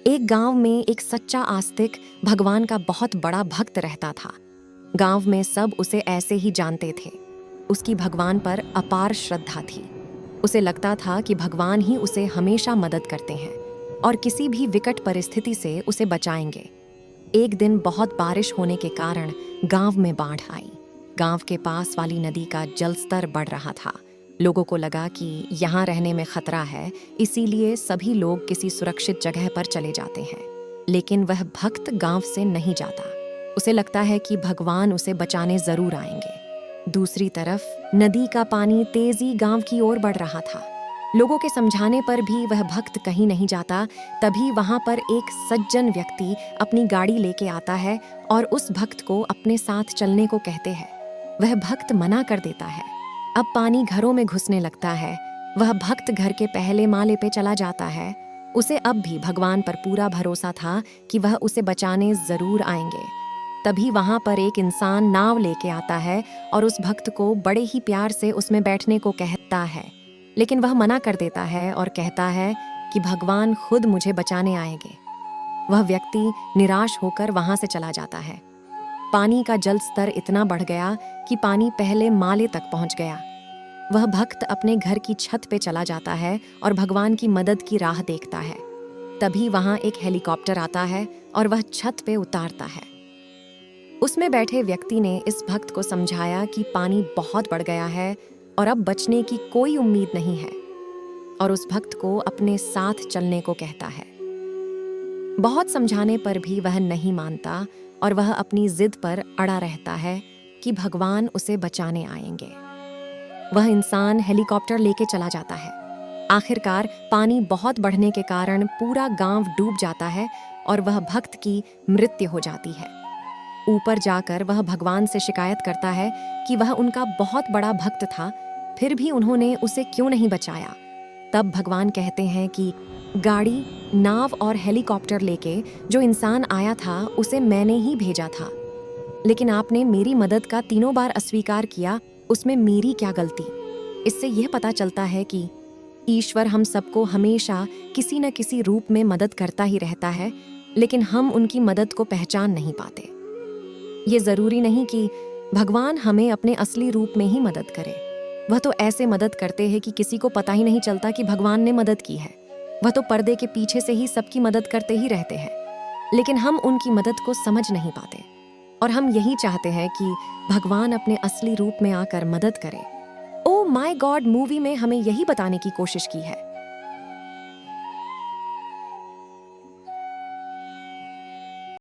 एक गांव में एक सच्चा आस्तिक भगवान का बहुत बड़ा भक्त रहता था। गांव में सब उसे ऐसे ही जानते थे। उसकी भगवान पर अपार श्रद्धा थी। उसे लगता था कि भगवान ही उसे हमेशा मदद करते हैं और किसी भी विकट परिस्थिति से उसे बचाएंगे। एक दिन बहुत बारिश होने के कारण गांव में बाढ़ आई। गांव के पास वाली नदी का जलस्तर बढ़ रहा था। लोगों को लगा कि यहाँ रहने में खतरा है, इसीलिए सभी लोग किसी सुरक्षित जगह पर चले जाते हैं। लेकिन वह भक्त गांव से नहीं जाता। उसे लगता है कि भगवान उसे बचाने जरूर आएंगे। दूसरी तरफ नदी का पानी तेजी गांव की ओर बढ़ रहा था। लोगों के समझाने पर भी वह भक्त कहीं नहीं जाता। तभी वहां पर एक सज्जन व्यक्ति अपनी गाड़ी लेके आता है और उस भक्त को अपने साथ चलने को कहते हैं। वह भक्त मना कर देता है। अब पानी घरों में घुसने लगता है। वह भक्त घर के पहले माले पे चला जाता है। उसे अब भी भगवान पर पूरा भरोसा था कि वह उसे बचाने जरूर आएंगे। तभी वहां पर एक इंसान नाव लेके आता है और उस भक्त को बड़े ही प्यार से उसमें बैठने को कहता है। लेकिन वह मना कर देता है और कहता है कि भगवान खुद मुझे बचाने आएंगे। वह व्यक्ति निराश होकर वहां से चला जाता है। पानी का जल स्तर इतना बढ़ गया कि पानी पहले माले तक पहुंच गया। वह भक्त अपने घर की छत पे चला जाता है और भगवान की मदद की राह देखता है। तभी वहां एक हेलीकॉप्टर आता है और वह छत पे उतारता है। उसमें बैठे व्यक्ति ने इस भक्त को समझाया कि पानी बहुत बढ़ गया है और अब बचने की कोई उम्मीद नहीं है, और उस भक्त को अपने साथ चलने को कहता है। बहुत समझाने पर भी वह नहीं मानता और वह अपनी जिद पर अड़ा रहता है कि भगवान उसे बचाने आएंगे। वह इंसान हेलीकॉप्टर लेके चला जाता है। आखिरकार पानी बहुत बढ़ने के कारण पूरा गांव डूब जाता है और वह भक्त की मृत्यु हो जाती है। ऊपर जाकर वह भगवान से शिकायत करता है कि वह उनका बहुत बड़ा भक्त था, फिर भी उन्होंने उसे क्यों नहीं बचाया। तब भगवान कहते हैं कि गाड़ी, नाव और हेलीकॉप्टर लेके जो इंसान आया था उसे मैंने ही भेजा था, लेकिन आपने मेरी मदद का 3 बार अस्वीकार किया। उसमें मेरी क्या गलती। इससे यह पता चलता है कि ईश्वर हम सबको हमेशा किसी न किसी रूप में मदद करता ही रहता है, लेकिन हम उनकी मदद को पहचान नहीं पाते। ये जरूरी नहीं कि भगवान हमें अपने असली रूप में ही मदद करे। वह तो ऐसे मदद करते हैं कि किसी को पता ही नहीं चलता कि भगवान ने मदद की है। वह तो पर्दे के पीछे से ही सबकी मदद करते ही रहते हैं, लेकिन हम उनकी मदद को समझ नहीं पाते और हम यही चाहते हैं कि भगवान अपने असली रूप में आकर मदद करे। ओ माय गॉड मूवी में हमें यही बताने की कोशिश की है